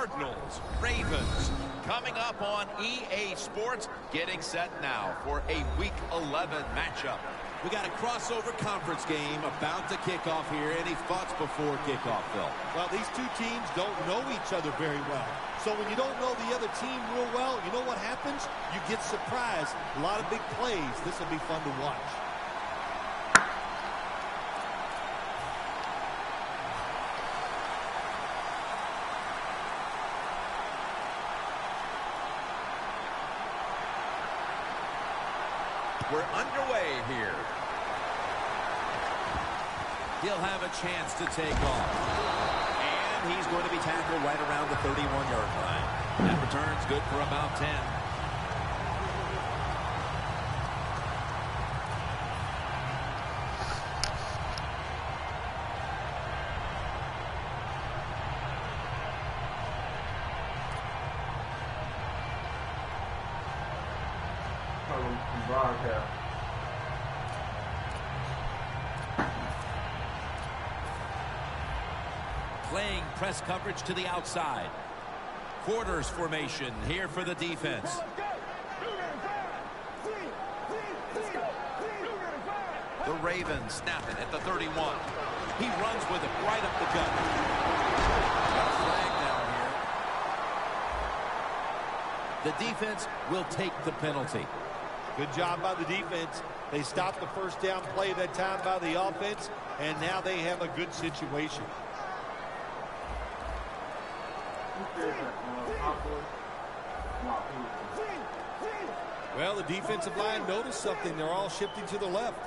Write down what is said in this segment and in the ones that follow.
Cardinals, Ravens. Coming up on EA Sports, getting set now for a Week 11 matchup. We got a crossover conference game about to kick off here. Any thoughts before kickoff, Phil? Well, these two teams don't know each other very well. So when you don't know the other team real well, you know what happens? You get surprised. A lot of big plays. This will be fun to watch. We're underway here. He'll have a chance to take off. And he's going to be tackled right around the 31-yard line. That return's good for about 10. Playing press coverage to the outside. Quarters formation here for the defense. The Ravens snap it at the 31. He runs with it right up the gut. Got a flag down here. The defense will take the penalty. Good job by the defense. They stopped the first down play that time by the offense, and now they have a good situation. Well, the defensive line noticed something. They're all shifting to the left.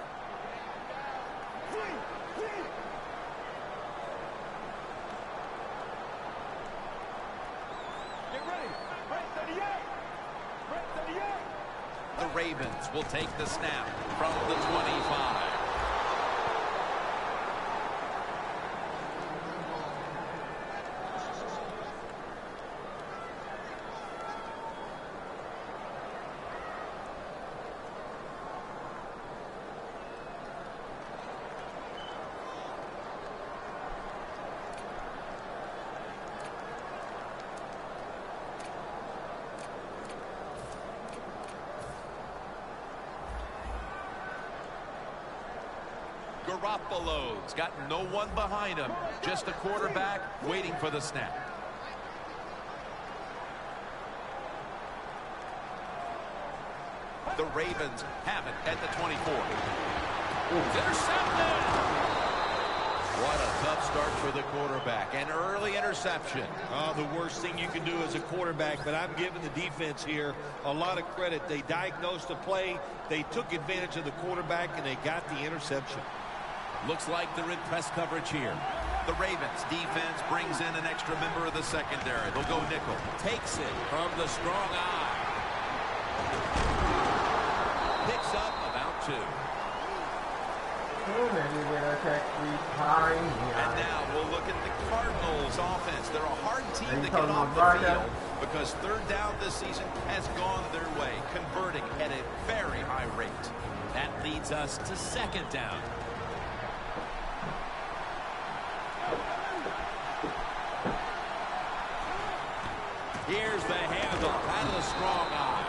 The Ravens will take the snap from the 25. Garoppolo's got no one behind him, just a quarterback waiting for the snap. The Ravens have it at the 24. Intercepted! What a tough start for the quarterback. An early interception. The worst thing you can do as a quarterback, but I'm giving the defense here a lot of credit. They diagnosed the play, they took advantage of the quarterback, and they got the interception. Looks like they're in press coverage here. The Ravens defense brings in an extra member of the secondary. They'll go nickel. Takes it from the strong eye. Picks up about 2. And now we'll look at the Cardinals offense. They're a hard team to get off the field because third down this season has gone their way, converting at a very high rate. That leads us to second down. Here's the handoff out of the strong eye.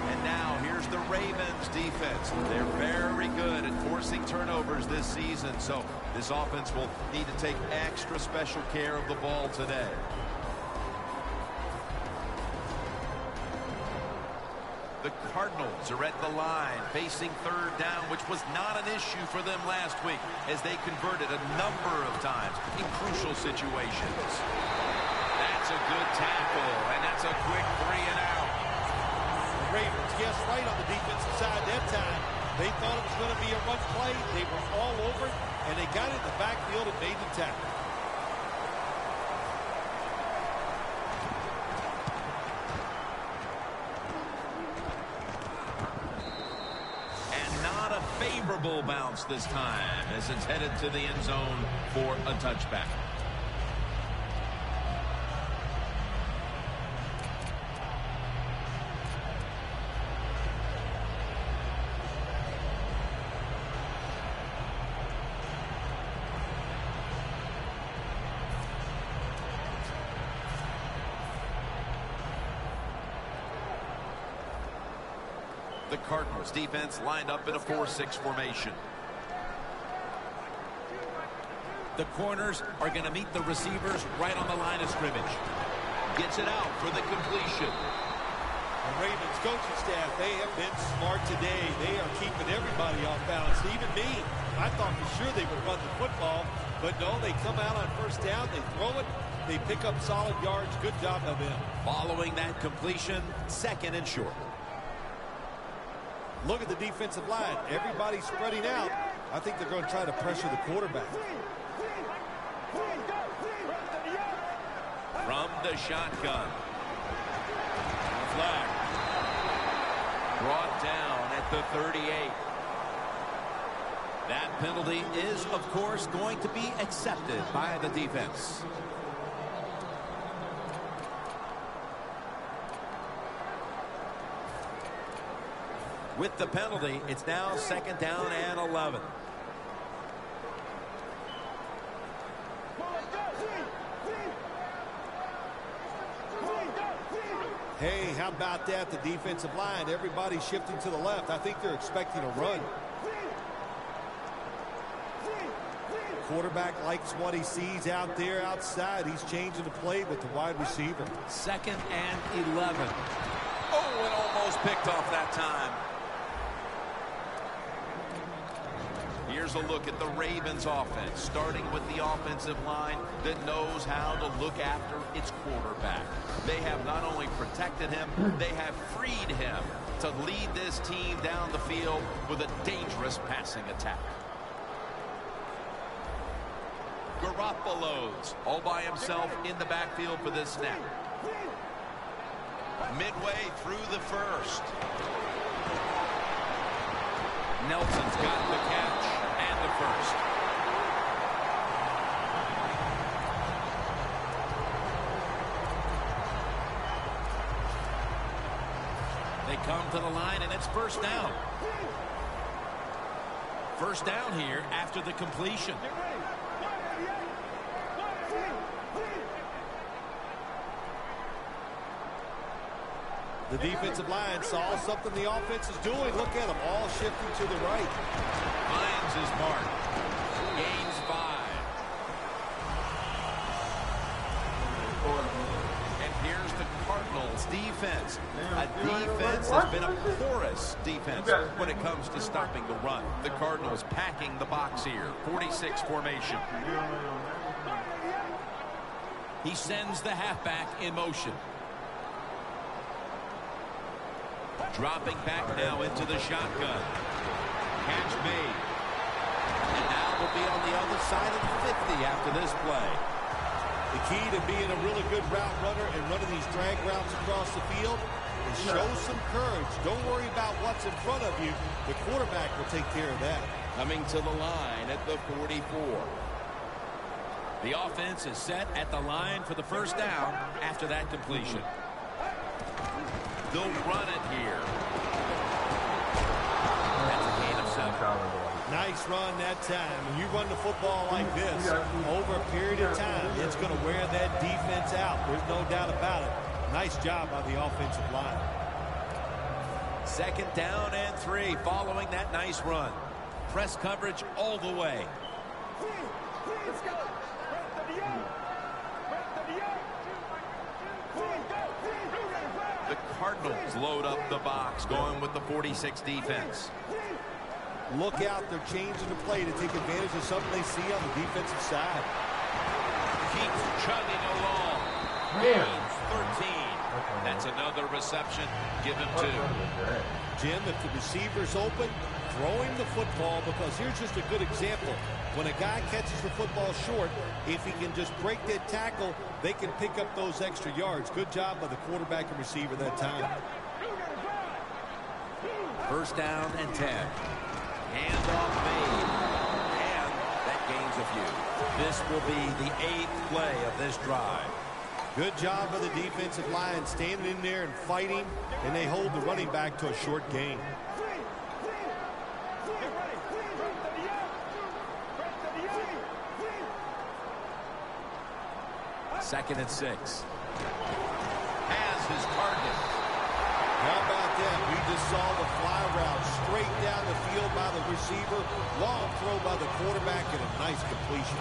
And now here's the Ravens defense. They're very good at forcing turnovers this season, so this offense will need to take extra special care of the ball today. The Cardinals are at the line facing third down, which was not an issue for them last week as they converted a number of times in crucial situations. That's a good tackle, and that's a quick 3 and out. The Ravens guessed right on the defensive side that time. They thought it was going to be a run play. They were all over it, and they got in the backfield and made the tackle. Favorable bounce this time as it's headed to the end zone for a touchback. The Cardinals defense lined up in a 4-6 formation. The corners are going to meet the receivers right on the line of scrimmage. Gets it out for the completion. The Ravens coaching staff, they have been smart today. They are keeping everybody off balance, even me. I thought for sure they would run the football, but no, they come out on first down, they throw it, they pick up solid yards. Good job by them. Following that completion, 2nd and short. Look at the defensive line. Everybody's spreading out. I think they're going to try to pressure the quarterback. From the shotgun. Flag. Brought down at the 38. That penalty is, of course, going to be accepted by the defense. With the penalty, it's now 2nd down and 11. Hey, how about that? The defensive line, everybody's shifting to the left. I think they're expecting a run. Quarterback likes what he sees out there outside. He's changing the play with the wide receiver. 2nd and 11. Oh, it almost picked off that time. Here's a look at the Ravens offense, starting with the offensive line that knows how to look after its quarterback. They have not only protected him, they have freed him to lead this team down the field with a dangerous passing attack. Garoppolo's all by himself in the backfield for this snap. Midway through the first. Nelson's got the catch and the first. They come to the line, and it's 1st down. 1st down here after the completion. The defensive line saw something the offense is doing. Look at them, all shifting to the right. Finds his mark. Gains 5. And here's the Cardinals defense. A defense has been a porous defense when it comes to stopping the run. The Cardinals packing the box here. 4-6 formation. He sends the halfback in motion. Dropping back now into the shotgun. Catch made. And now we'll be on the other side of the 50 after this play. The key to being a really good route runner and running these drag routes across the field is show some courage. Don't worry about what's in front of you. The quarterback will take care of that. Coming to the line at the 44. The offense is set at the line for the 1st down after that completion. They'll run it here. That's a gain of 7. Nice run that time. When you run the football like this, over a period of time, it's going to wear that defense out. There's no doubt about it. Nice job by the offensive line. 2nd down and 3 following that nice run. Press coverage all the way. Let's go. The Cardinals load up the box, going with the 46 defense. Look out, they're changing the play to take advantage of something they see on the defensive side. Keeps chugging along. Gains 13. That's another reception. Give him 2. Jim, if the receiver's open, throw him the football, because here's just a good example. When a guy catches the football short, if he can just break that tackle, they can pick up those extra yards. Good job by the quarterback and receiver that time. 1st down and 10. Handoff made. And That gains a few. This will be the 8th play of this drive. Good job by the defensive line standing in there and fighting, and they hold the running back to a short gain. 2nd and 6. has his target. How about that? We just saw the fly down the field by the receiver. Long throw by the quarterback and a nice completion.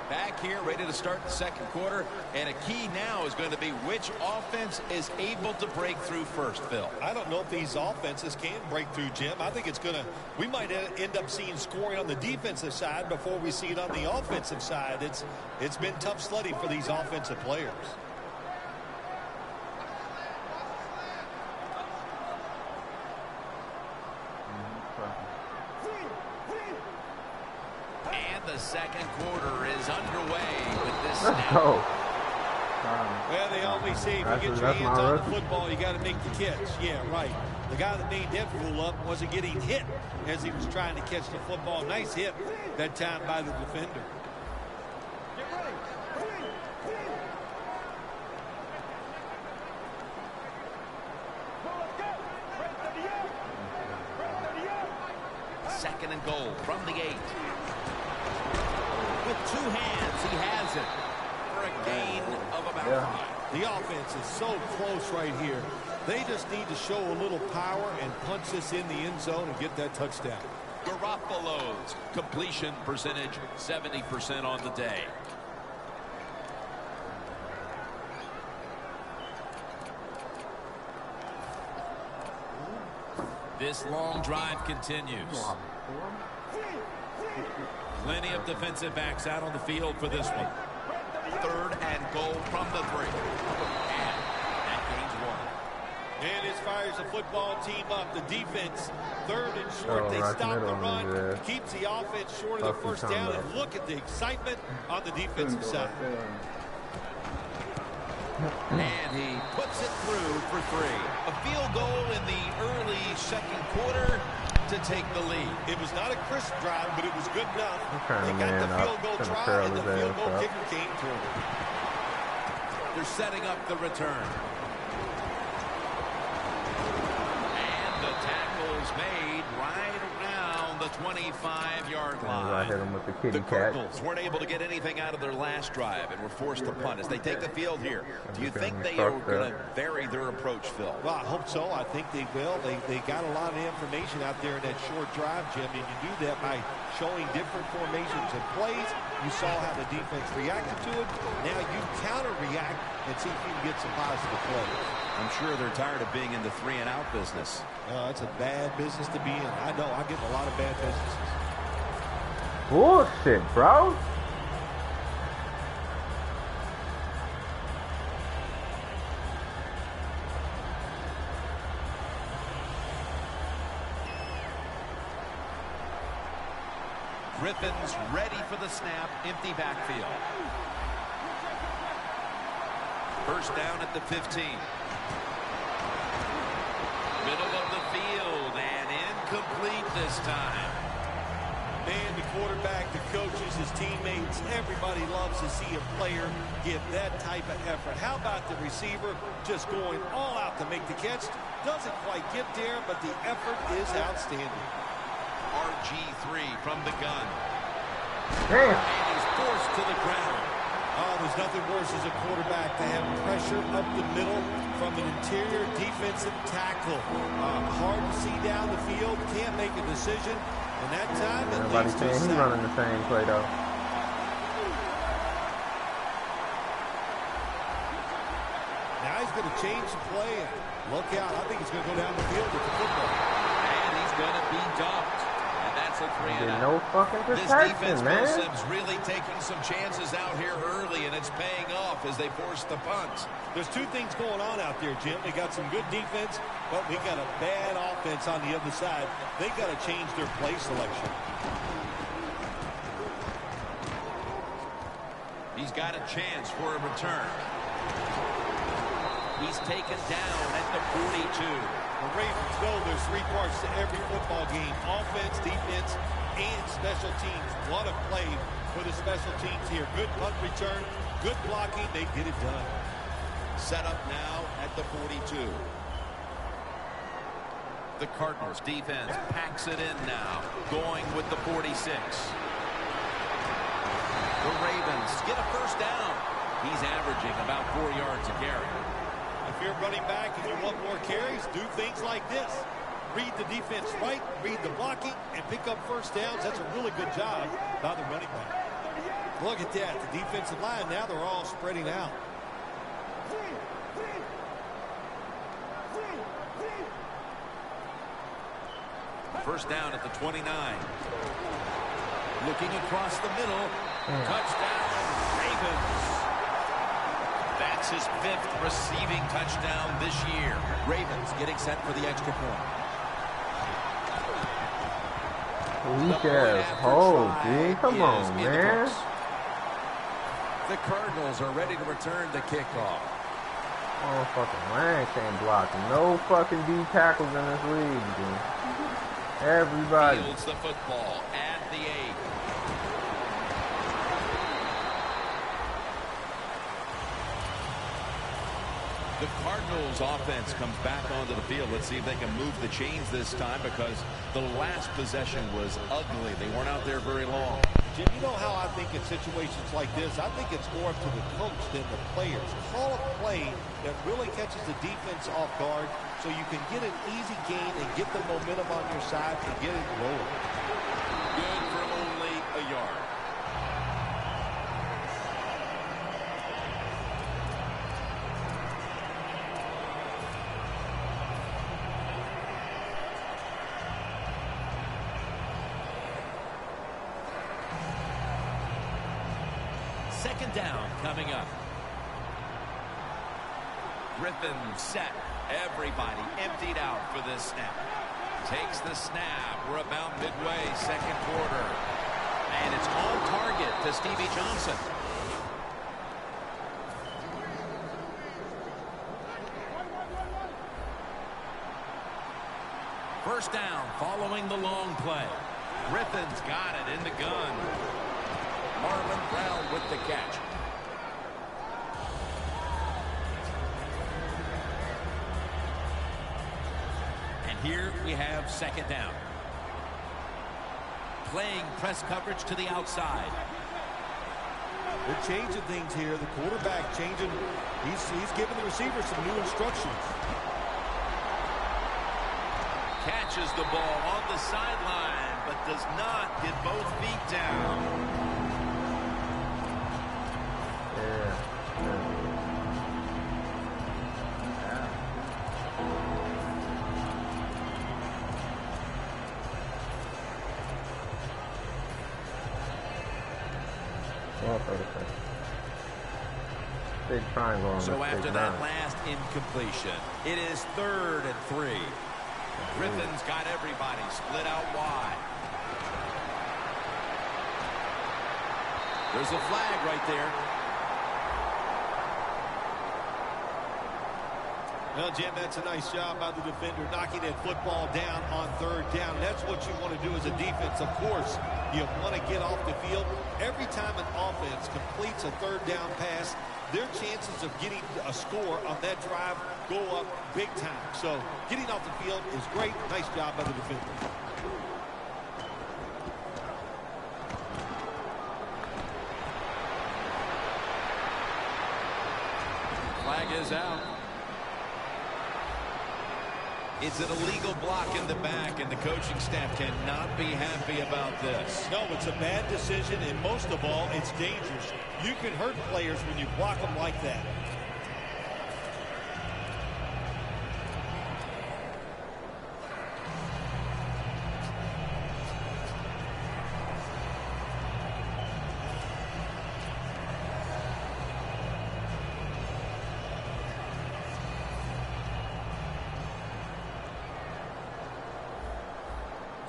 Back here, ready to start the second quarter. And a key now is going to be which offense is able to break through first, Phil. I don't know if these offenses can break through, Jim. I think it's going to, we might end up seeing scoring on the defensive side before we see it on the offensive side. It's been tough sledding for these offensive players. The second quarter is underway with this snap. Well, they always say if you get your hands on the football, you got to make the catch. Yeah, right. The guy that made that fool up wasn't getting hit as he was trying to catch the football. Nice hit that time by the defender. Get ready. Second and goal from the 8. With two hands, he has it for a gain of about 5. The offense is so close right here. They just need to show a little power and punch this in the end zone and get that touchdown. Garoppolo's completion percentage 70% on the day. This long drive continues. Plenty of defensive backs out on the field for this one. Third and goal from the 3. And that gains 1. And as far as the football team up, the defense, third and short, they stop the run, keeps the offense short of the first down, and look at the excitement on the defensive side. And he puts it through for 3. A field goal in the early second quarter to take the lead. It was not a crisp drive, but it was good enough. They got the field goal try, and the field goal kicker came through. They're setting up the return. And the tackle's made right around the 25-yard line. The Cardinals weren't able to get anything out of their last drive and were forced to punt as they take the field here. Do you think they are going to vary their approach, Phil? Well, I hope so. I think they will. They got a lot of information out there in that short drive, Jim, and you do that by showing different formations and plays. You saw how the defense reacted to it. Now you counter-react and see if you can get some positive plays. I'm sure they're tired of being in the 3-and-out business. It's a bad business to be in. I know. I get in a lot of bad businesses. Bullshit, bro. Griffin's ready for the snap. Empty backfield. First down at the 15. Middle of the field and incomplete this time. Man, the quarterback, the coaches, his teammates, everybody loves to see a player give that type of effort. How about the receiver just going all out to make the catch? Doesn't quite get there, but the effort is outstanding. RG3 from the gun. Damn. And he's forced to the ground. Oh, there's nothing worse as a quarterback to have pressure up the middle from an interior defensive tackle. Hard to see down the field, can't make a decision. And that time, it Everybody leads to a saying he's sack. running the same play, though. Now he's going to change the play. And look out. I think he's going to go down the field with the football. And he's going to be dumped. And that's a 3-and-out. No fucking This defense, protection, man. Wilson's really taking some chances out here early, and it's paying off as they force the punt. There's two things going on out there, Jim. They got some good defense, but we got a bad offense on the other side. They got to change their play selection. He's got a chance for a return. He's taken down at the 42. The Ravens know there's 3 parts to every football game: offense, defense, and special teams. Want to play for the special teams here. Good punt return, good blocking. They get it done. Set up now at the 42. The Cardinals defense packs it in now, going with the 46. The Ravens get a first down. He's averaging about 4 yards a carry. If you're running back and you want more carries, do things like this. Read the defense right, read the blocking, and pick up first downs. That's a really good job by the running back. Look at that. The defensive line, now they're all spreading out. First down at the 29. Looking across the middle. Touchdown, Ravens. That's his 5th receiving touchdown this year. Ravens getting set for the extra point. Weak ass hole, dude. Come on, man. The Cardinals are ready to return the kickoff. Oh, fucking line can't block. No fucking D tackles in this league, dude. Everybody. Fields the football at the 8. The Cardinals offense comes back onto the field. Let's see if they can move the chains this time, because the last possession was ugly. They weren't out there very long. Jim, you know how I think in situations like this, I think it's more up to the coach than the players. Call a play that really catches the defense off guard so you can get an easy gain and get the momentum on your side and get it rolling. Good for only a yard. Second down coming up. Griffin set. Everybody emptied out for this snap. Takes the snap. We're about midway, second quarter. And it's on target to Stevie Johnson. First down following the long play. Griffin's got it in the gun. Marlon Brown with the catch. And here we have second down. Playing press coverage to the outside. They're changing things here. The quarterback changing. He's giving the receiver some new instructions. Catches the ball on the sideline, but does not get both feet down. Big triangle on So after that nine. last incompletion, it is 3rd and 3. Griffin's got everybody split out wide. There's a flag right there. Well, Jim, that's a nice job by the defender knocking that football down on 3rd down. That's what you want to do as a defense. Of course, you want to get off the field. Every time an offense completes a 3rd down pass, their chances of getting a score on that drive go up big time. So getting off the field is great. Nice job by the defender. Flag is out. It's an illegal block in the back, and the coaching staff cannot be happy about this. No, it's a bad decision, and most of all, it's dangerous. You can hurt players when you block them like that.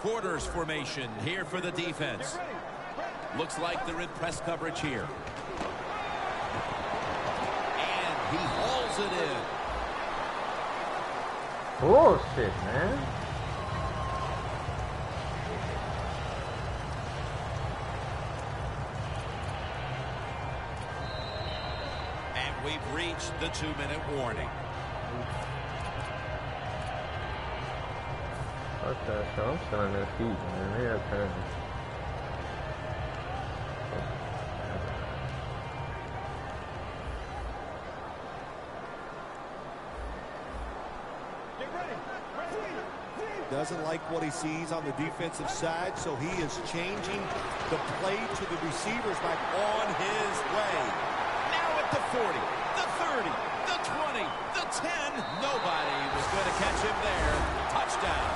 Quarters formation here for the defense. Looks like they're in press coverage here. And he hauls it in. Bullshit, man. And we've reached the 2-minute warning. Fuck that, so I'm still on their feet, man. They have time. Doesn't like what he sees on the defensive side, so he is changing the play to the receivers back on his way. Now at the 40, the 30, the 20, the 10. Nobody was going to catch him there. Touchdown.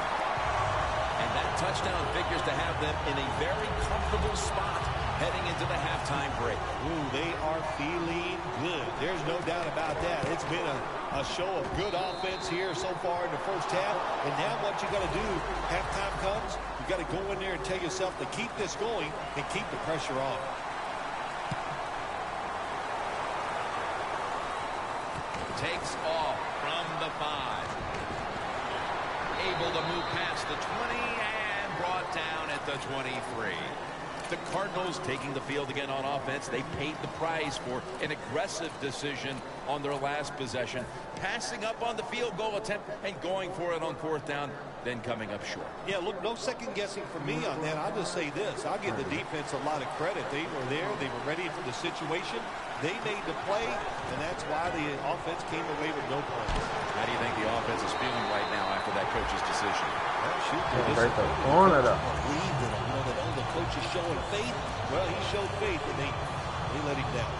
And that touchdown figures to have them in a very comfortable spot heading into the halftime break. Ooh, they are feeling good. There's no doubt about that. It's been a show of good offense here so far in the first half. And now what you got to do, halftime comes, you got to go in there and tell yourself to keep this going and keep the pressure on. Takes off from the 5. Able to move past the 20 and brought down at the 23. The Cardinals taking the field again on offense. They paid the price for an aggressive decision on their last possession. Passing up on the field goal attempt and going for it on 4th down, then coming up short. Yeah, look, no second guessing for me on that. I'll just say this. I'll give the defense a lot of credit. They were there. They were ready for the situation. They made the play, and that's why the offense came away with no points. How do you think the offense is feeling right now after that coach's decision? Well, shoot, Break the corner, though. believed in him. You know that the coach is showing faith. Well, he showed faith, and they let him down.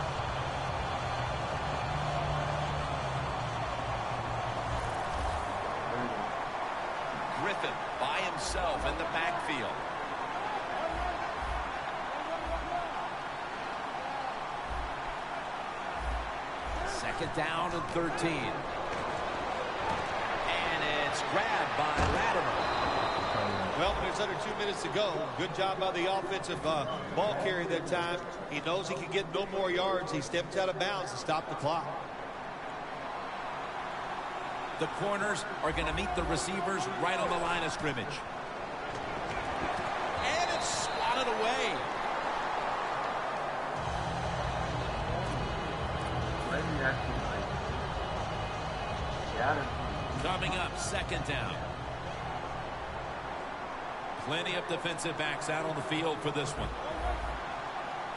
Griffin by himself in the backfield. Second down and 13. And it's grabbed by Latimer. Well, there's under 2 minutes to go. Good job by the offensive ball carrier that time. He knows he can get no more yards. He stepped out of bounds to stop the clock. The corners are going to meet the receivers right on the line of scrimmage. And it's swatted away. Coming up, second down. Plenty of defensive backs out on the field for this one.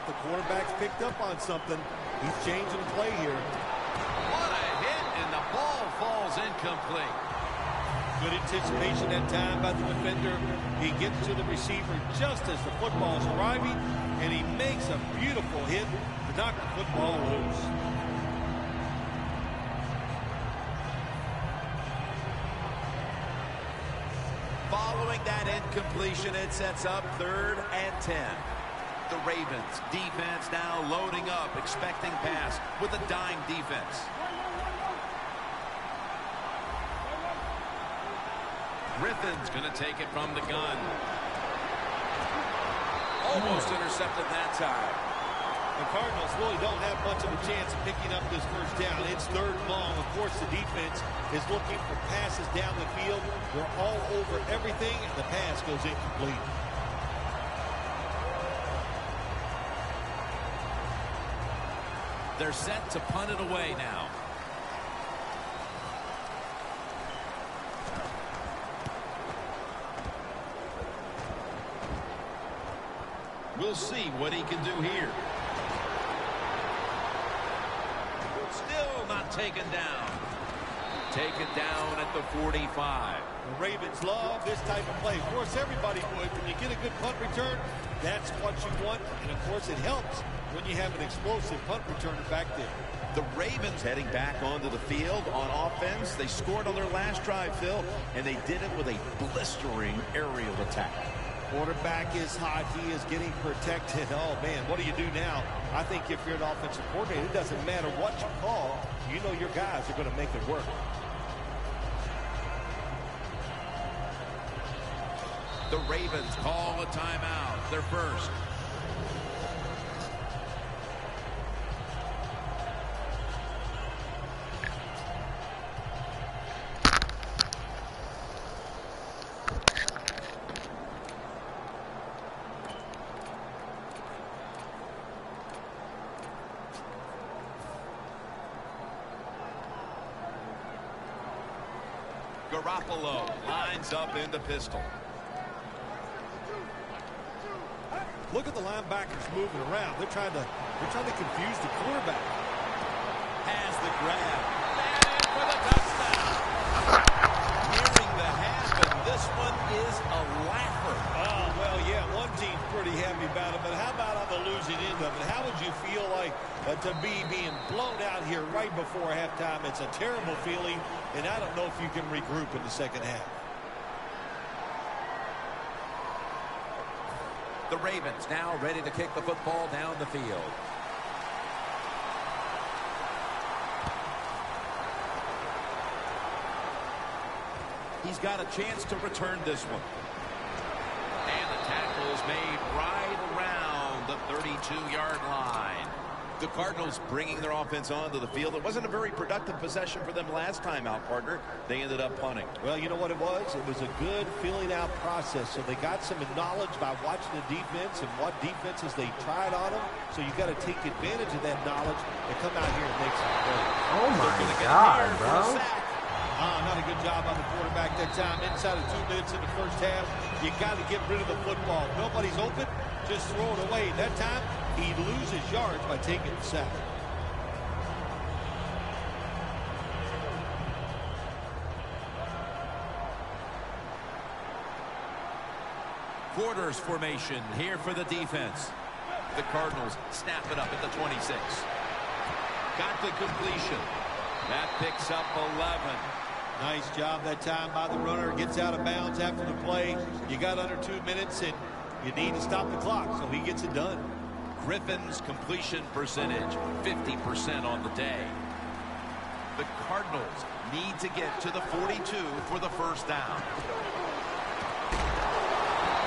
The quarterback's picked up on something. He's changing play here. What a hit, and the ball falls incomplete. Good anticipation that time by the defender. He gets to the receiver just as the football is arriving, and he makes a beautiful hit to knock the football loose. Following that incompletion, it sets up 3rd and 10. The Ravens defense now loading up, expecting pass with a dime defense. Griffin's going to take it from the gun. Almost intercepted that time. The Cardinals really don't have much of a chance of picking up this first down. It's 3rd and long. Of course, the defense is looking for passes down the field. They're all over everything, and the pass goes incomplete. They're set to punt it away now. We'll see what he can do here. Still not taken down. Taken down at the 45. The Ravens love this type of play. Of course, everybody would. When you get a good punt return, that's what you want. And, of course, it helps when you have an explosive punt returner back there. The Ravens heading back onto the field on offense. They scored on their last drive, Phil, and they did it with a blistering aerial attack. Quarterback is hot. He is getting protected. Oh, man, what do you do now? I think if you're an offensive coordinator, it doesn't matter what you call. You know your guys are going to make it work. The Ravens call a timeout. Their first. Garoppolo lines up in the pistol. Look at the linebackers moving around. They're trying to confuse the quarterback. Has the grab. And in for the touchdown. Nearing the half, and This one is a laugher. Oh, well, yeah, one team's pretty happy about it, but how about on the losing end of it? How would you feel like to be being blown out here right before halftime? It's a terrible feeling, and I don't know if you can regroup in the second half. The Ravens now ready to kick the football down the field. He's got a chance to return this one. And the tackle is made right around the 32-yard line. The Cardinals bringing their offense onto the field. It wasn't a very productive possession for them last time out, partner. They ended up punting. Well, you know what it was? It was a good filling out process. So they got some knowledge by watching the defense and what defenses they tried on them. So you got to take advantage of that knowledge and come out here and make some plays. Oh my God, bro. Not a good job on the quarterback that time. Inside of 2 minutes in the first half, you got to get rid of the football. Nobody's open, just throw it away. That time, he loses yards by taking the sack. Quarters formation here for the defense. The Cardinals snap it up at the 26. Got the completion. That picks up 11. Nice job that time by the runner. Gets out of bounds after the play. You got under 2 minutes, and you need to stop the clock, so he gets it done. Griffin's completion percentage, 50% on the day. The Cardinals need to get to the 42 for the first down.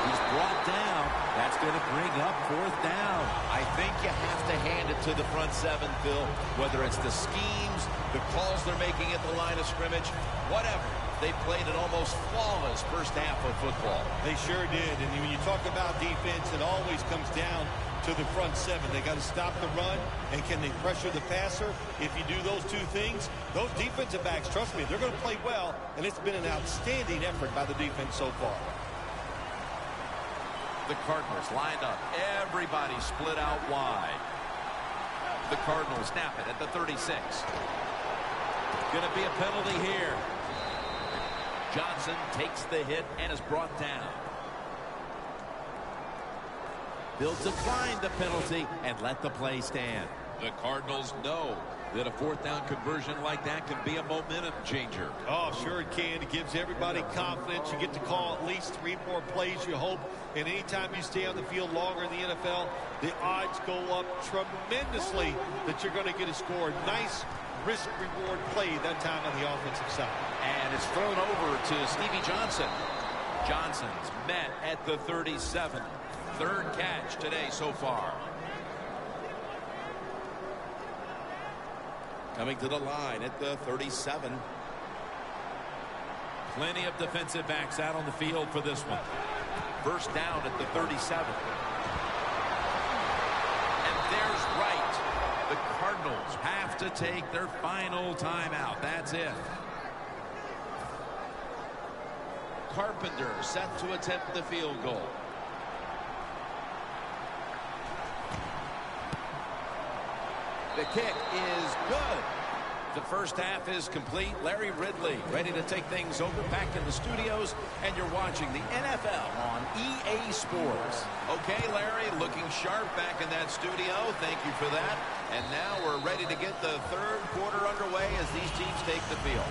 He's brought down. That's going to bring up fourth down. I think you have to hand it to the front seven, Phil. Whether it's the schemes, the calls they're making at the line of scrimmage, whatever. They played an almost flawless first half of football. They sure did. And when you talk about defense, it always comes down to the front seven. They got to stop the run, and can they pressure the passer? If you do those two things, those defensive backs, trust me, they're going to play well, and it's been an outstanding effort by the defense so far. The Cardinals lined up. Everybody split out wide. The Cardinals snap it at the 36. Going to be a penalty here. Johnson takes the hit and is brought down. They'll decline the penalty and let the play stand. The Cardinals know that a fourth down conversion like that can be a momentum changer. Oh, sure it can. It gives everybody confidence. You get to call at least 3 more plays, you hope. And anytime you stay on the field longer in the NFL, the odds go up tremendously that you're going to get a score. Nice risk-reward play that time on the offensive side. And it's thrown over to Stevie Johnson. Johnson's met at the 37. Third catch today so far. Coming to the line at the 37. Plenty of defensive backs out on the field for this one. First down at the 37. And there's Wright. The Cardinals have to take their final timeout. That's it. Carpenter set to attempt the field goal. The kick is good. The first half is complete. Larry Ridley ready to take things over back in the studios, and you're watching the NFL on EA Sports. Okay, Larry, looking sharp back in that studio. Thank you for that. And now we're ready to get the third quarter underway as these teams take the field.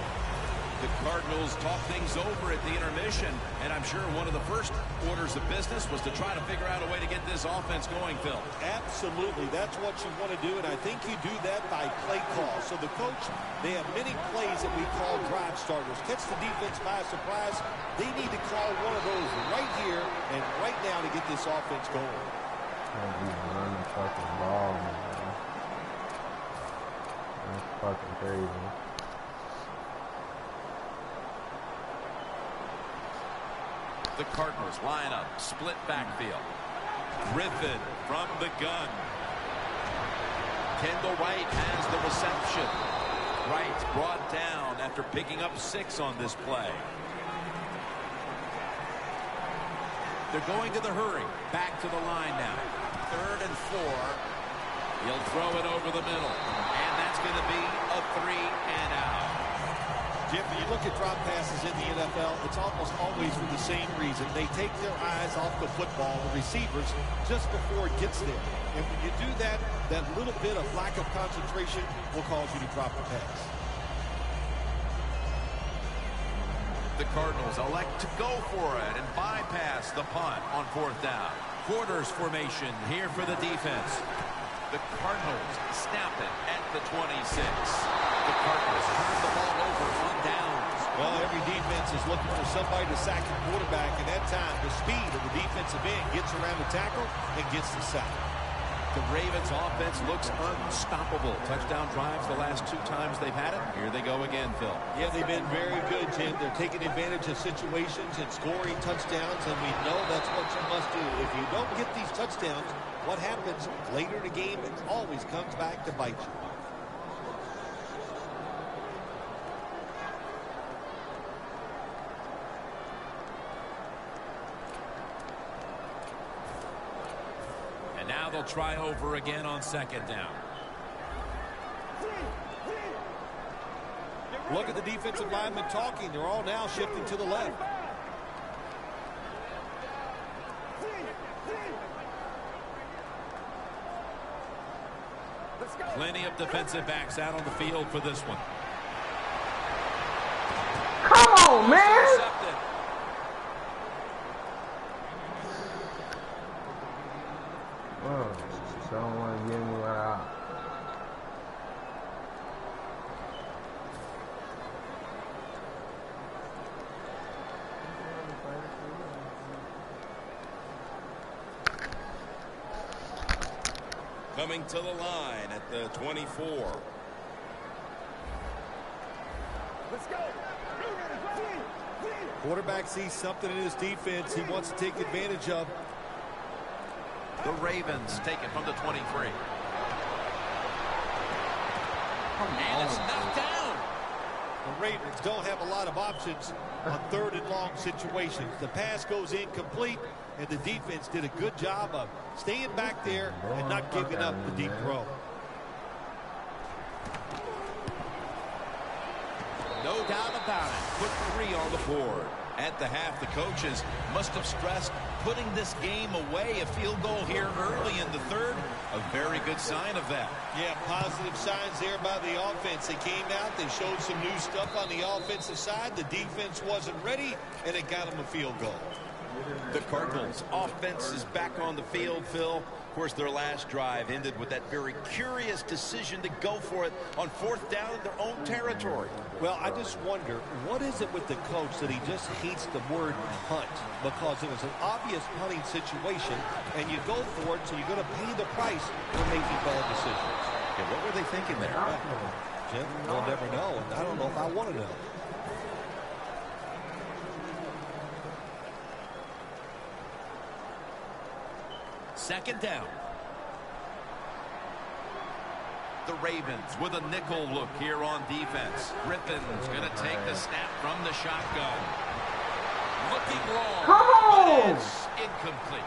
The Cardinals talk things over at the intermission, and I'm sure one of the first orders of business was to try to figure out a way to get this offense going, Phil. Absolutely. That's what you want to do, and I think you do that by play call. So the coach, they have many plays that we call drive starters. Catch the defense by surprise. They need to call one of those right here and right now to get this offense going. Run the fucking ball, man. That's fucking crazy. The Cardinals line up, split backfield. Griffin from the gun. Kendall Wright has the reception. Wright brought down after picking up 6 on this play. They're going to the hurry. Back to the line now. 3rd and 4. He'll throw it over the middle. And that's going to be a 3 and out. Jim, when you look at drop passes in the NFL, it's almost always for the same reason. They take their eyes off the football, the receivers, just before it gets there. And when you do that, that little bit of lack of concentration will cause you to drop the pass. The Cardinals elect to go for it and bypass the punt on 4th down. Quarters formation here for the defense. The Cardinals snap it at the 26. The Cardinals turn the ball over on downs. Well, every defense is looking for somebody to sack the quarterback, and that time the speed of the defensive end gets around the tackle and gets the sack. The Ravens offense looks unstoppable. Touchdown drives the last 2 times they've had it. Here they go again, Phil. Yeah, they've been very good, Jim. They're taking advantage of situations and scoring touchdowns, and we know that's what you must do. If you don't get these touchdowns, what happens later in the game, it always comes back to bite you. And now they'll try over again on 2nd down. Look at the defensive linemen talking. They're all now shifting to the left. Plenty of defensive backs out on the field for this one. Come on, man! Intercepted. Oh, don't want to give me what I... Coming to the line at the 24. Let's go. Quarterback sees something in his defense he wants to take advantage of. The Ravens take it from the 23. And it's knocked down. The Ravens don't have a lot of options on 3rd and long situations. The pass goes incomplete, and the defense did a good job of staying back there and not giving up the deep throw. No doubt about it. Put 3 on the board. At the half, the coaches must have stressed putting this game away. A field goal here early in the 3rd. A very good sign of that. Yeah, positive signs there by the offense. They came out, they showed some new stuff on the offensive side. The defense wasn't ready, and it got them a field goal. The Cardinals' offense is back on the field, Phil. Of course, their last drive ended with that very curious decision to go for it on 4th down in their own territory. Well, I just wonder, what is it with the coach that he just hates the word punt? Because it was an obvious punting situation, and you go for it, so you're going to pay the price for making bad decisions. Okay, what were they thinking there? Jim, we'll never know, and I don't know if I want to know. Second down. The Ravens with a nickel look here on defense. Griffin's going to take the snap from the shotgun. Looking long. Come on! But it's incomplete.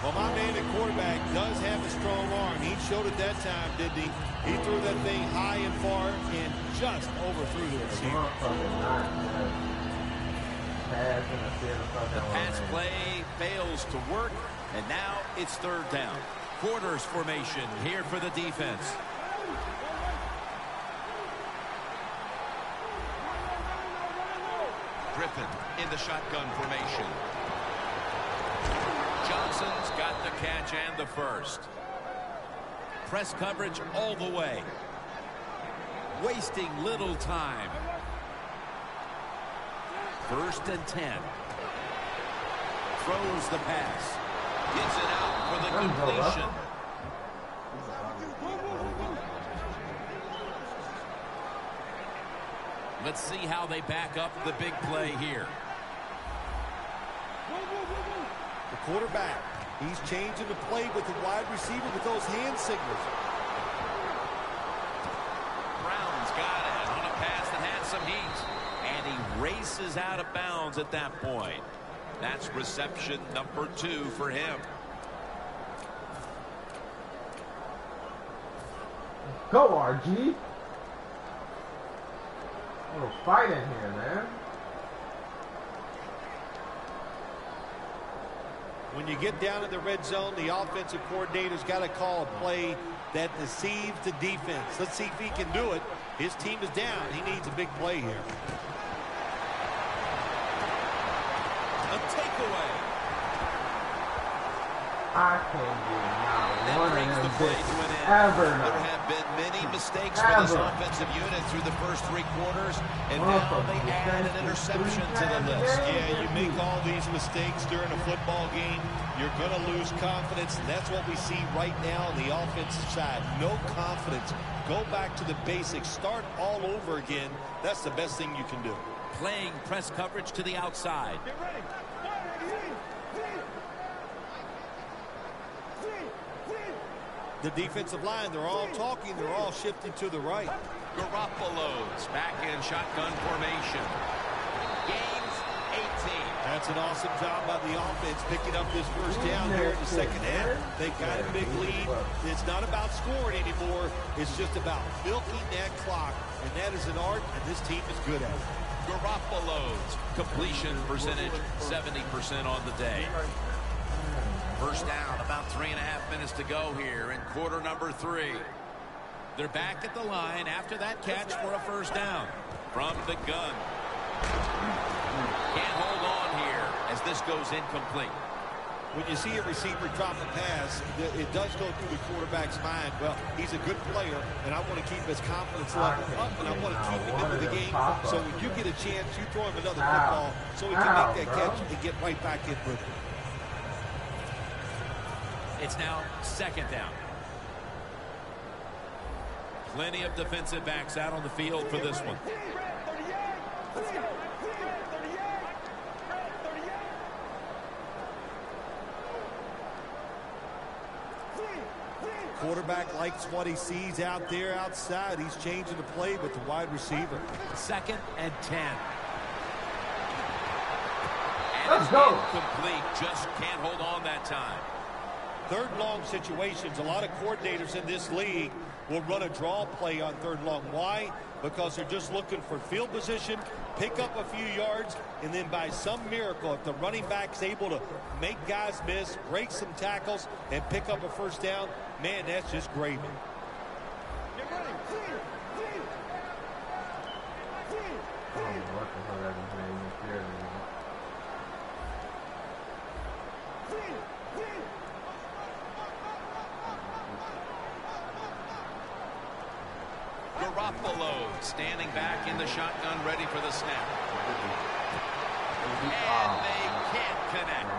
Well, my man at quarterback does have a strong arm. He showed it that time, didn't he? He threw that thing high and far and just overthrew the receiver. The pass play fails to work, and now it's 3rd down. Quarters formation here for the defense. Griffin in the shotgun formation. Johnson's got the catch and the first. Press coverage all the way. Wasting little time. 1st and 10. Throws the pass. Gets it out for the completion. Let's see how they back up the big play here. The quarterback, he's changing the play with the wide receiver with those hand signals. Brown's got it on a pass that had some heat. And he races out of bounds at that point. That's reception number 2 for him. Go, RG. little fight in here, man. When you get down in the red zone, the offensive coordinator's got to call a play that deceives the defense. Let's see if he can do it. His team is down. He needs a big play here. A takeaway. I can't get That not one brings of the them play bitches to an end. ever There now. have been many mistakes for this offensive unit through the first 3 quarters, and now they add an interception to the list. Yeah, you make all these mistakes during a football game, you're going to lose confidence, and that's what we see right now on the offensive side. No confidence. Go back to the basics. Start all over again. That's the best thing you can do. Playing press coverage to the outside. Get ready. The defensive line, they're all talking. They're all shifting to the right. Garoppolo's back in shotgun formation. Gains 18. That's an awesome job by the offense picking up this first down here in the second half. They've got a big lead. It's not about scoring anymore. It's just about milking that clock, and that is an art, and this team is good at it. Garoppolo's completion percentage 70% on the day. First down, about 3.5 minutes to go here in quarter number 3. They're back at the line after that catch for a first down from the gun. Can't hold on here as this goes incomplete. When you see a receiver drop a pass, it does go through the quarterback's mind. Well, he's a good player, and I want to keep his confidence level up, and I want to keep him into the game. So when you get a chance, you throw him another football so he can make that catch and get right back in with it. It's now second down. Plenty of defensive backs out on the field for this one. Let's go. Quarterback likes what he sees out there outside. He's changing the play with the wide receiver. 2nd and 10. And Let's it's go. incomplete. Just can't hold on that time. Third long situations, a lot of coordinators in this league will run a draw play on third long. Why? Because they're just looking for field position, pick up a few yards, and then by some miracle, if the running back's able to make guys miss, break some tackles, and pick up a first down, man, that's just gravy. Get ready. Garoppolo standing back in the shotgun, ready for the snap. And they can't connect.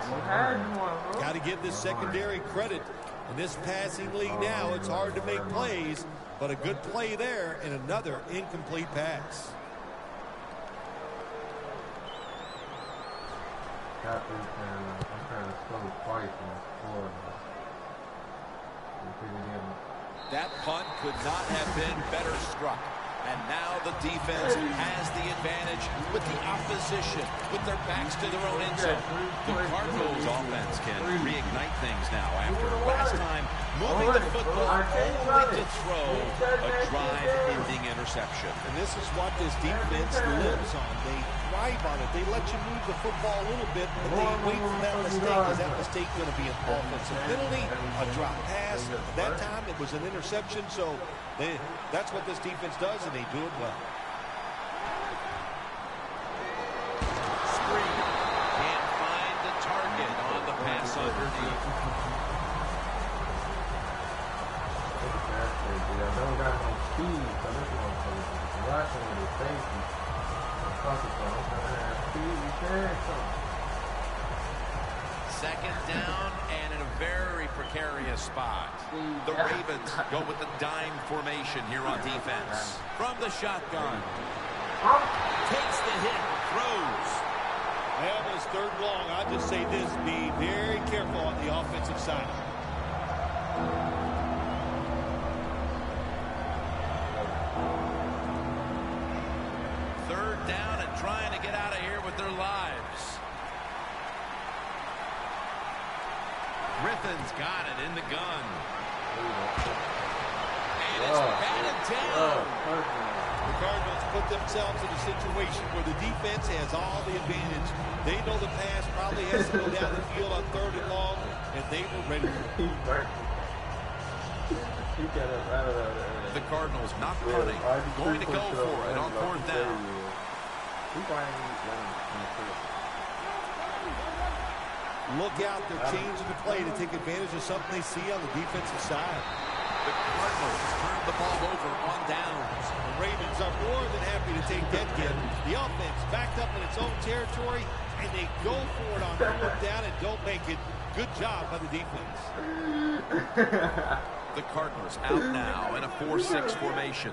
Got to give this secondary credit. In this passing league now, it's hard to make plays, but a good play there and another incomplete pass. I'm trying to score twice in Florida. That punt could not have been better struck. And now the defense has the advantage with the opposition, with their backs to their own end zone. The Cardinals offense can reignite things now after last time moving the football only to throw a drive-ending interception. And this is what this defense lives on. They thrive on it. They let you move the football a little bit, but they wait for that mistake. Is that mistake going to be an offensive penalty, a drop pass? That time it was an interception, so that's what this defense does, and they do it well. Screen. Can't find the target on the pass underneath. I don't got no speed, so this one rushing with his safety. Second down and in a very precarious spot. The Ravens go with the dime formation here on defense. From the shotgun. Takes the hit, throws. That was third long. I'll just say this, be very careful on the offensive side. Third down and trying to get out of here with their lives. Griffin's got it in the gun. And it's batted down. The Cardinals put themselves in a situation where the defense has all the advantage. They know the pass probably has to go down the field on 3rd and long, and they were ready for it. The Cardinals not punting, going to go for it on 4th down. Look out, they're changing the play to take advantage of something they see on the defensive side. The Cardinals turn the ball over on downs. The Ravens are more than happy to take that hit. The offense backed up in its own territory, and they go for it on 4th down and don't make it. Good job by the defense. The Cardinals out now in a 4-6 formation.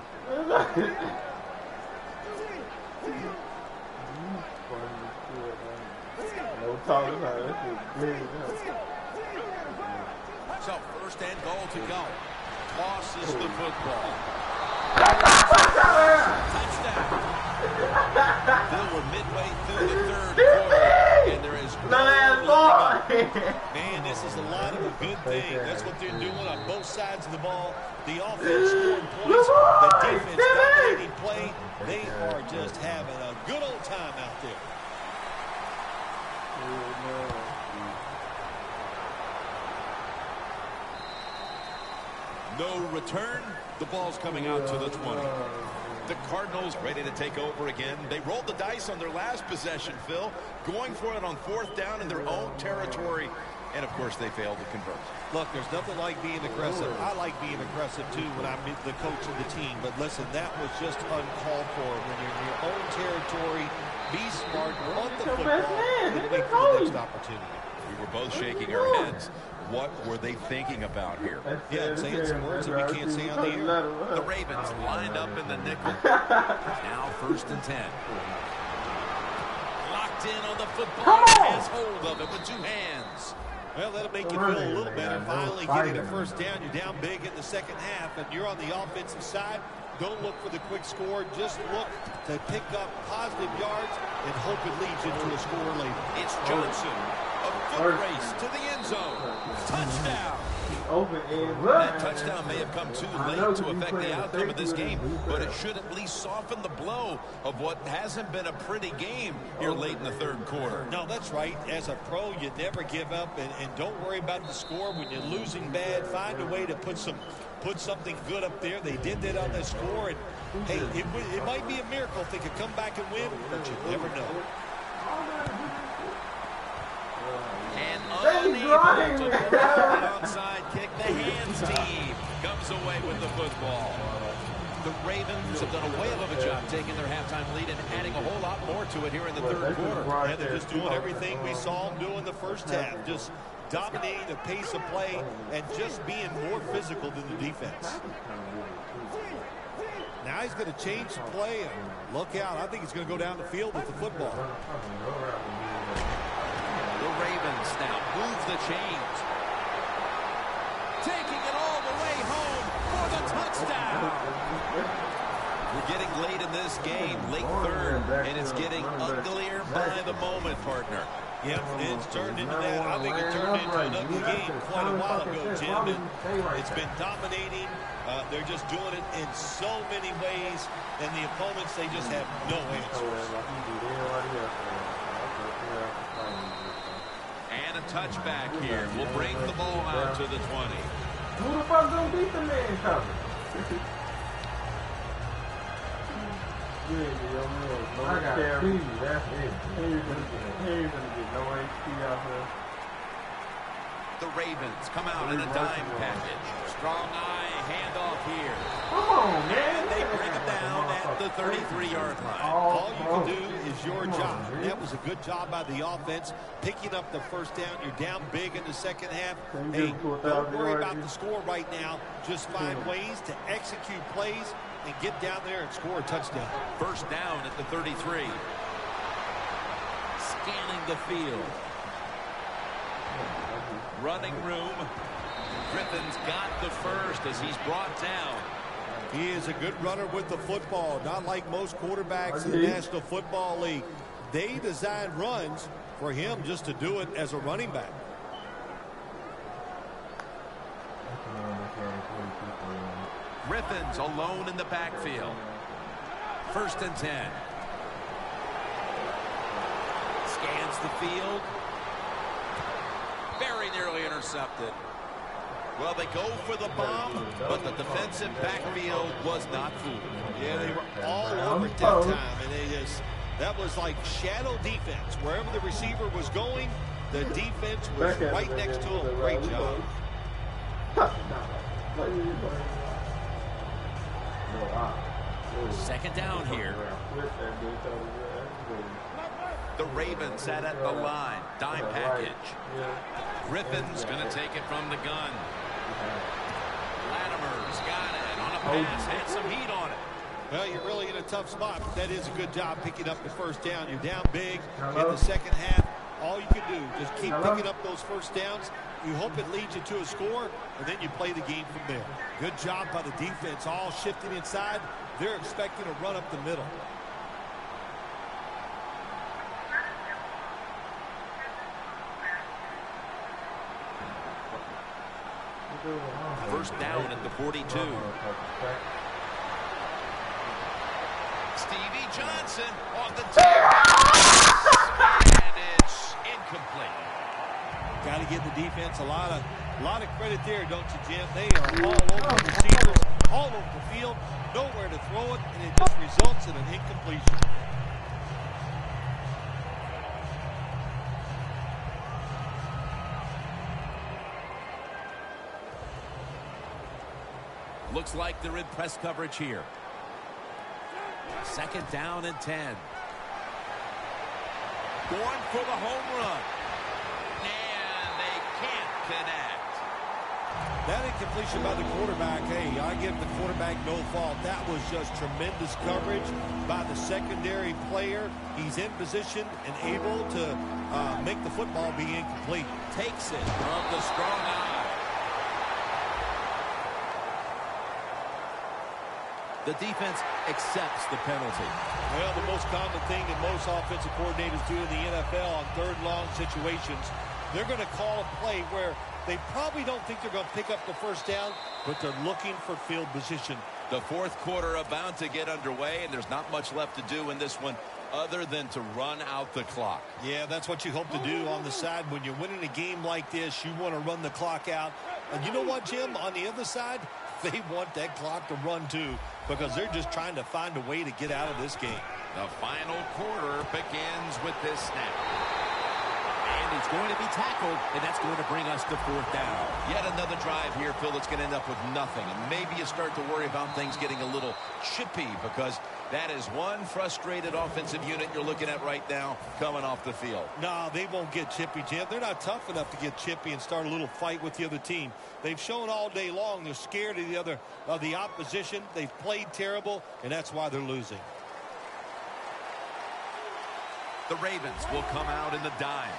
So 1st and goal to go. Tosses the football. Touchdown. Bill, we're midway through the 3rd quarter, and there is no Man, this is a lot of a good thing. That's what they're doing on both sides of the ball. The offense scoring points, the defense dominating play. They are just having a good old time out there. No return. The ball's coming out to the 20. The Cardinals ready to take over again. They rolled the dice on their last possession, Phil, going for it on 4th down in their own territory. And, of course, they failed to convert. Look, there's nothing like being aggressive. I like being aggressive, too, when I'm the coach of the team. But, listen, that was just uncalled for. When you're in your own territory, be smart, run the football, and wait for the next opportunity. We were both shaking our heads. What were they thinking about here? Yeah, saying some words that we can't say on the air. The Ravens lined up in the nickel. Now 1st and 10. Locked in on the football. Has hold of it with 2 hands. Well, that'll make you feel a little better. Finally getting a 1st down. You're down big in the 2nd half, and you're on the offensive side. Don't look for the quick score. Just look to pick up positive yards and hope it leads into a score later. It's Johnson. A foot race to the end zone. Touchdown. That touchdown may have come too late to affect the outcome of this game, but it should at least soften the blow of what hasn't been a pretty game here late in the 3rd quarter. No, that's right. As a pro, you never give up, and don't worry about the score. When you're losing bad, find a way to put something good up there. They did that on the score, and hey, it might be a miracle if they could come back and win, but you never know. And unable to pull the onside kick, the hands team comes away with the football. The Ravens have done a whale of a job taking their halftime lead and adding a whole lot more to it here in the 3rd quarter. Yeah, they're just doing everything we saw them do in the 1st half. Just dominating the pace of play and just being more physical than the defense. Now he's going to change the play, and look out. I think he's going to go down the field with the football. The Ravens now move the chains. Taking it all the way home for the touchdown. We're getting late in this game, late 3rd, and it's getting uglier by the moment, partner. Yep, it's turned into that. I think it turned into an ugly game quite a while ago, Jim. And it's been dominating. They're just doing it in so many ways, and the opponents, they just have no answers. And a touchback here will bring the ball out to the 20. Who the fuck gonna beat the man cover? I got speed, that's it. He ain't gonna get no HP out here. The Ravens come out in a dime package. Strong eye handoff here. Come on, man. And they bring him down at the 33-yard line. All you can do is your job. That was a good job by the offense, picking up the 1st down. You're down big in the 2nd half. Hey, don't worry about the score right now. Just find ways to execute plays and get down there and score a touchdown. 1st down at the 33. Scanning the field. Running room. Griffin's got the first as he's brought down. He is a good runner with the football, not like most quarterbacks in the National Football League. They design runs for him just to do it as a running back. Griffin's alone in the backfield. 1st and 10. Scans the field. Very nearly intercepted. Well, they go for the bomb, but the defensive backfield was not fooled. Yeah, they were all over it that time, and that was like shadow defense. Wherever the receiver was going, the defense was right next to him. Great job. Second down here. The Ravens sat at the line. Dime package. Griffin's going to take it from the gun. Latimer's got it on a pass. Had some heat on it. Well, you're really in a tough spot, but that is a good job picking up the first down. You're down big in the second half. All you can do, just keep picking up those first downs. You hope it leads you to a score, and then you play the game from there. Good job by the defense, all shifting inside. They're expecting to run up the middle. First down at the 42. Stevie Johnson on the tip. And it's incomplete. Got to give the defense a lot of credit there, don't you, Jim? They are all over the receivers, all over the field, nowhere to throw it, and it just results in an incompletion. Looks like they're in press coverage here. Second down and 10. Going for the home run. And they can't connect. That incompletion by the quarterback, hey, I give the quarterback no fault. That was just tremendous coverage by the secondary player. He's in position and able to make the football be incomplete. Takes it from the strong eye. The defense accepts the penalty. Well, the most common thing that most offensive coordinators do in the NFL on third long situations, they're going to call a play where they probably don't think they're going to pick up the first down, but they're looking for field position. The fourth quarter about to get underway, and there's not much left to do in this one other than to run out the clock. Yeah, that's what you hope to do on the side. When you're winning a game like this, you want to run the clock out. And you know what, Jim? On the other side, they want that clock to run too, because they're just trying to find a way to get out of this game. The final quarter begins with this snap. And he's going to be tackled, and that's going to bring us to fourth down. Yet another drive here, Phil, that's going to end up with nothing. And maybe you start to worry about things getting a little chippy, because that is one frustrated offensive unit you're looking at right now coming off the field. No, they won't get chippy, Jim. They're not tough enough to get chippy and start a little fight with the other team. They've shown all day long they're scared of the opposition. They've played terrible, and that's why they're losing. The Ravens will come out in the dime.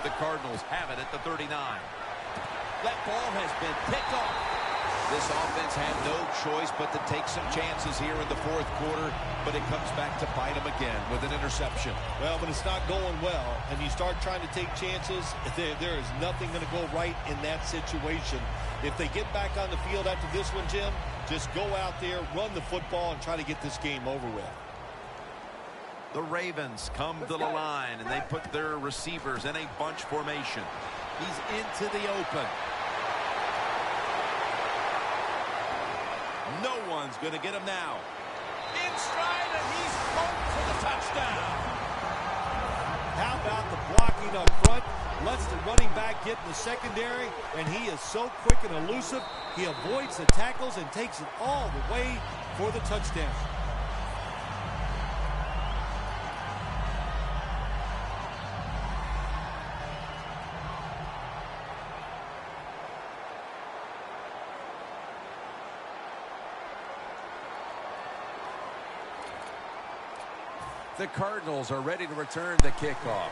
The Cardinals have it at the 39. That ball has been picked off. This offense had no choice but to take some chances here in the fourth quarter, but it comes back to bite them again with an interception. Well, when it's not going well and you start trying to take chances, there is nothing going to go right in that situation. If they get back on the field after this one, Jim, just go out there, run the football, and try to get this game over with. The Ravens come to the line, and they put their receivers in a bunch formation. He's into the open. No one's going to get him now. In stride, and he's home for the touchdown. How about the blocking up front? Lets the running back get in the secondary, and he is so quick and elusive. He avoids the tackles and takes it all the way for the touchdown. The Cardinals are ready to return the kickoff.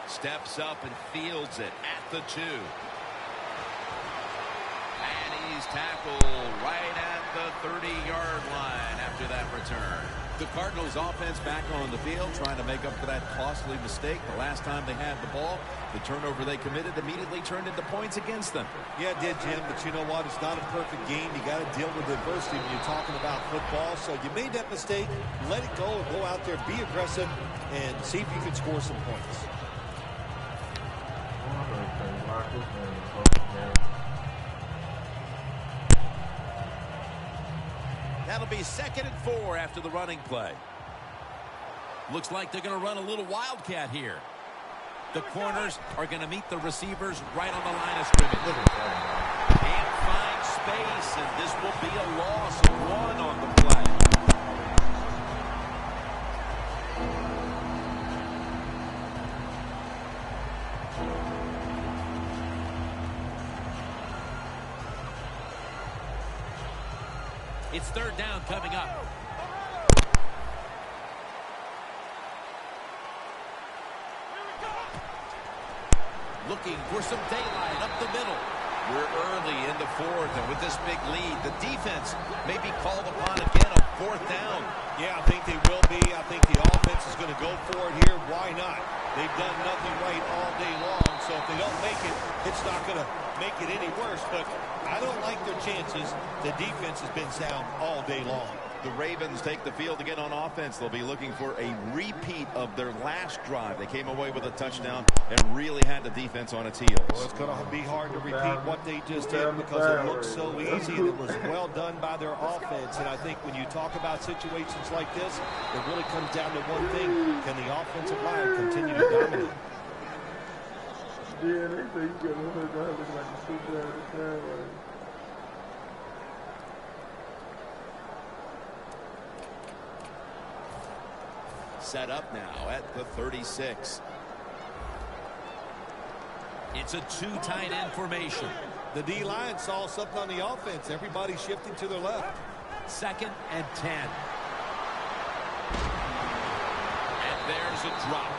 Steps up and fields it at the 2. And he's tackled right at the 30-yard line after that return. The Cardinals offense back on the field trying to make up for that costly mistake. The last time they had the ball, the turnover they committed immediately turned into points against them. Yeah, it did, Jim, but you know what? It's not a perfect game. You got to deal with adversity when you're talking about football. So you made that mistake, let it go, and go out there, be aggressive, and see if you can score some points. That'll be 2nd and 4 after the running play. Looks like they're going to run a little wildcat here. The corners are going to meet the receivers right on the line of scrimmage. Can't find space, and this will be a loss of 1 on the play. It's 3rd down coming up. Looking for some daylight up the middle. We're early in the 4th, and with this big lead, the defense may be called upon again on 4th down. Yeah, I think they will be. I think the offense is going to go for it here. Why not? They've done nothing right all day long, so if they don't make it, it's not going to make it any worse. But I don't like their chances. The defense has been sound all day long. The Ravens take the field again on offense. They'll be looking for a repeat of their last drive. They came away with a touchdown and really had the defense on its heels. Well, it's going to be hard to repeat what they just did because it looked so easy and it was well done by their offense. And I think when you talk about situations like this, it really comes down to one thing. Can the offensive line continue to dominate? Yeah, they say you got to look like a super at the time. Set up now at the 36. It's a 2 tight end formation. The D-line saw something on the offense. Everybody's shifting to their left. 2nd and 10. And there's a drop.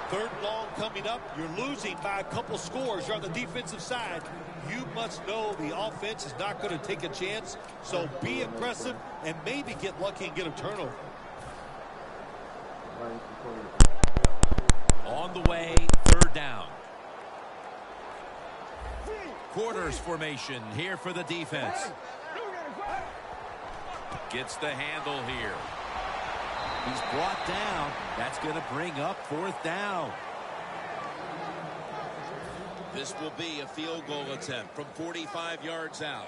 3rd and long coming up. You're losing by a couple scores. You're on the defensive side. You must know the offense is not going to take a chance. So be aggressive and maybe get lucky and get a turnover. On the way, 3rd down. Quarters formation here for the defense. Gets the handle here. He's brought down. That's going to bring up 4th down. This will be a field goal attempt from 45 yards out.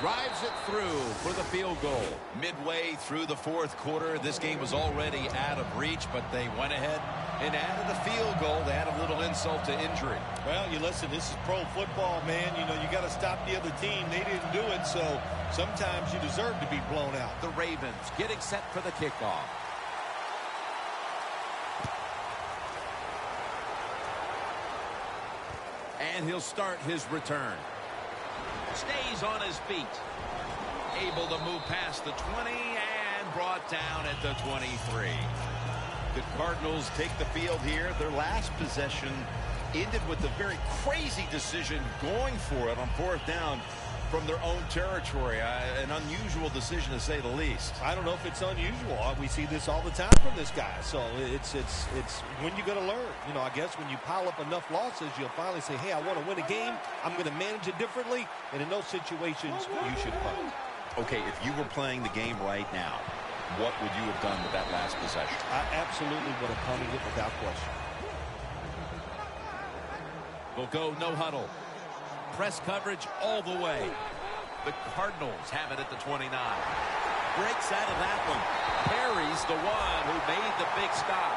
Drives it through for the field goal. Midway through the 4th quarter, this game was already out of reach, but they went ahead and added a field goal to add a little insult to injury. Well, you listen, this is pro football, man. You know, you got to stop the other team. They didn't do it, so sometimes you deserve to be blown out. The Ravens getting set for the kickoff. And he'll start his return. Stays on his feet. Able to move past the 20 and brought down at the 23. The Cardinals take the field here. Their last possession ended with a very crazy decision going for it on 4th down from their own territory. An unusual decision to say the least. I don't know if it's unusual. We see this all the time from this guy. So it's when you're going to learn. You know, I guess when you pile up enough losses, you'll finally say, hey, I want to win a game. I'm going to manage it differently. And in those situations, you should punt. Okay, if you were playing the game right now, what would you have done with that last possession? I absolutely would have punted it without question. We'll go no huddle. Press coverage all the way. The Cardinals have it at the 29. Breaks out of that one. Perry's the one who made the big stop.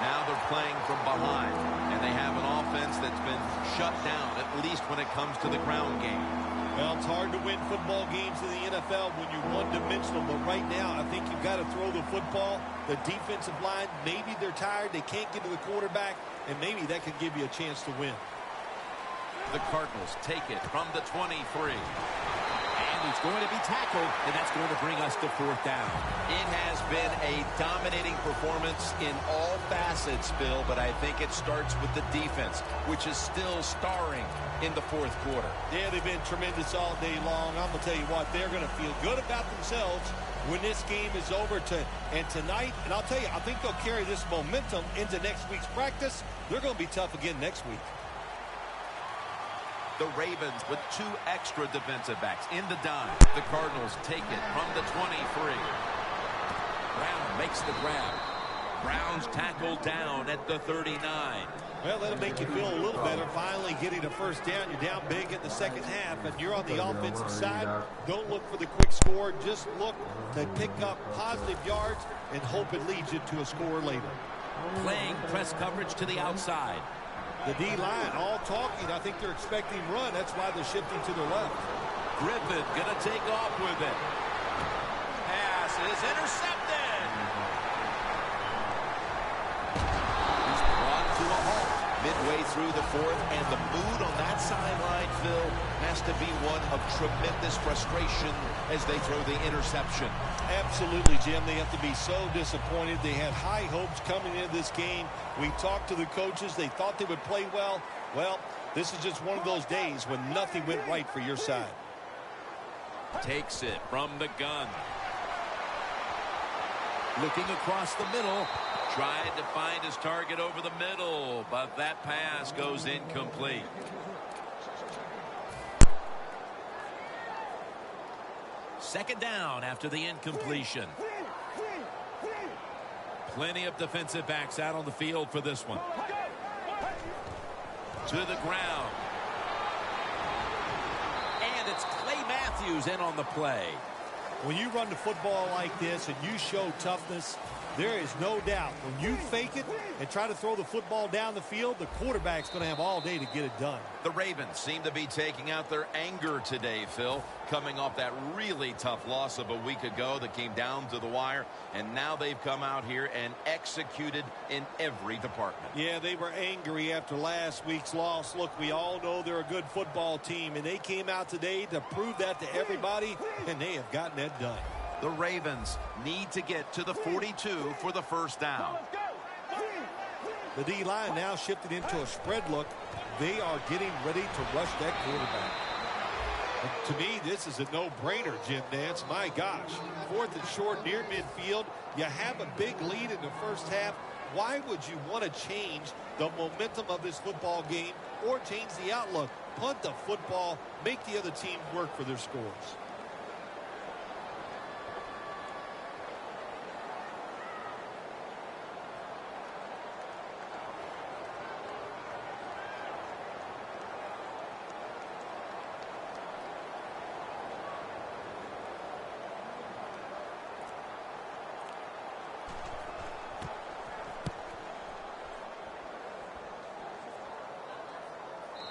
Now they're playing from behind, and they have an offense that's been shut down, at least when it comes to the ground game. Well, it's hard to win football games in the NFL when you're one-dimensional, but right now I think you've got to throw the football. The defensive line, maybe they're tired, they can't get to the quarterback, and maybe that could give you a chance to win. The Cardinals take it from the 23. And he's going to be tackled, and that's going to bring us to 4th down. It has been a dominating performance in all facets, Phil, but I think it starts with the defense, which is still starring in the 4th quarter. Yeah, they've been tremendous all day long. I'm going to tell you what, they're going to feel good about themselves when this game is over. And tonight, and I'll tell you, I think they'll carry this momentum into next week's practice. They're going to be tough again next week. The Ravens with 2 extra defensive backs in the dime. The Cardinals take it from the 23. Brown makes the grab. Brown's tackled down at the 39. Well, that'll make you feel a little better. Finally getting a first down. You're down big in the second half, and you're on the offensive side. Don't look for the quick score. Just look to pick up positive yards and hope it leads you to a score later. Playing press coverage to the outside. The D-line all talking. I think they're expecting run. That's why they're shifting to their left. Griffin going to take off with it. Pass is intercepted. He's brought to a halt midway through the 4th, and the mood on that sideline, Phil, has to be one of tremendous frustration as they throw the interception. Absolutely, Jim. They have to be so disappointed. They had high hopes coming into this game. We talked to the coaches. They thought they would play well. Well, this is just one of those days when nothing went right for your side. Takes it from the gun. Looking across the middle. Tried to find his target over the middle, but that pass goes incomplete. Second down after the incompletion. Plenty of defensive backs out on the field for this one. To the ground. And it's Clay Matthews in on the play. When you run the football like this and you show toughness, there is no doubt when you fake it and try to throw the football down the field, the quarterback's going to have all day to get it done. The Ravens seem to be taking out their anger today, Phil, coming off that really tough loss of a week ago that came down to the wire, and now they've come out here and executed in every department. Yeah, they were angry after last week's loss. Look, we all know they're a good football team, and they came out today to prove that to everybody, and they have gotten that done. The Ravens need to get to the 42 for the first down. The D-line now shifted into a spread look. They are getting ready to rush that quarterback. And to me, this is a no-brainer, Jim Nance. My gosh. 4th and short near midfield. You have a big lead in the first half. Why would you want to change the momentum of this football game or change the outlook? Punt the football, make the other team work for their scores.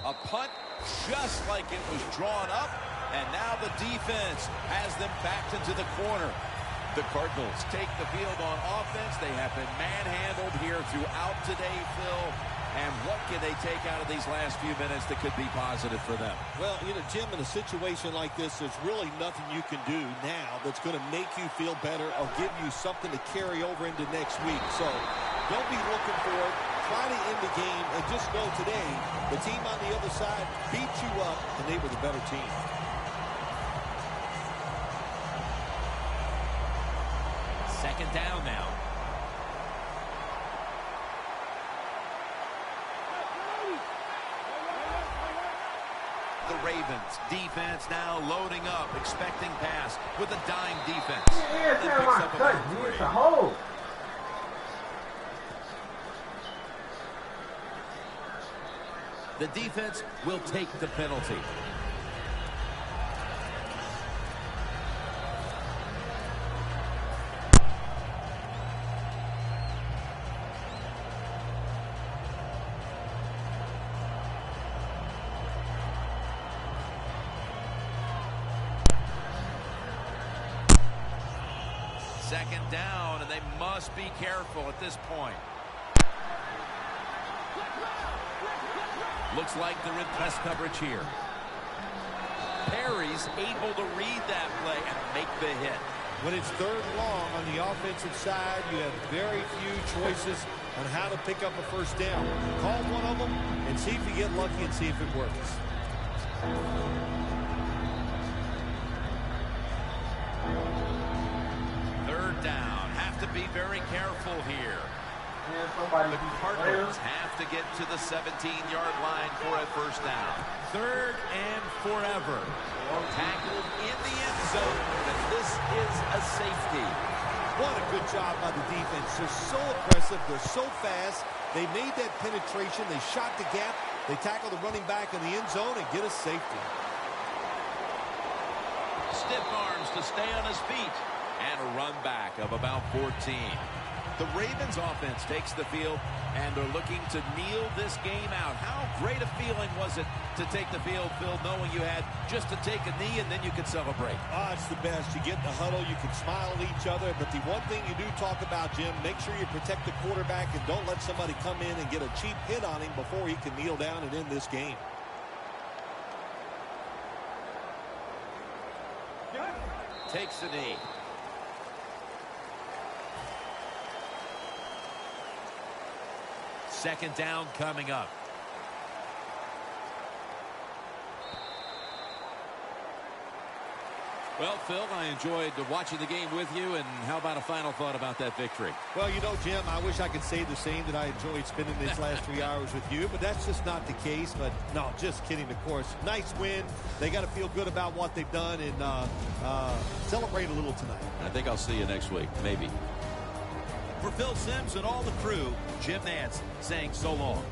A punt just like it was drawn up, and now the defense has them backed into the corner. The Cardinals take the field on offense. They have been manhandled here throughout today, Phil. And what can they take out of these last few minutes that could be positive for them? Well, you know, Jim, in a situation like this, there's really nothing you can do now that's going to make you feel better or give you something to carry over into next week. So don't be looking for it. Try to end the game, and just know today, the team on the other side beat you up, and they were the better team. Second down now. The Ravens defense now loading up, expecting pass with a dime defense. Yeah, Then picks up about 3. It's a hole. The defense will take the penalty. Second down, and they must be careful at this point. Looks like they're in press coverage here. Perry's able to read that play and make the hit. When it's third and long on the offensive side, you have very few choices on how to pick up a first down. Call one of them and see if you get lucky and see if it works. Third down. Have to be very careful here. The Cardinals have to get to the 17-yard line for a first down. Third and forever. Tackled in the end zone, and this is a safety. What a good job by the defense. They're so aggressive. They're so fast. They made that penetration. They shot the gap. They tackled the running back in the end zone and get a safety. Stiff arms to stay on his feet. And a run back of about 14. The Ravens offense takes the field, and they're looking to kneel this game out. How great a feeling was it to take the field, Phil, knowing you had just to take a knee and then you could celebrate? It's the best. You get in the huddle, you can smile at each other, but the one thing you do talk about, Jim, make sure you protect the quarterback and don't let somebody come in and get a cheap hit on him before he can kneel down and end this game. Takes a knee. Second down coming up. Well, Phil, I enjoyed watching the game with you, and how about a final thought about that victory? Well, you know, Jim, I wish I could say the same, that I enjoyed spending these last 3 hours with you, but that's just not the case. But, no, just kidding, of course. Nice win. They got to feel good about what they've done and celebrate a little tonight. I think I'll see you next week, maybe. For Phil Simms and all the crew, Jim Nantz saying so long.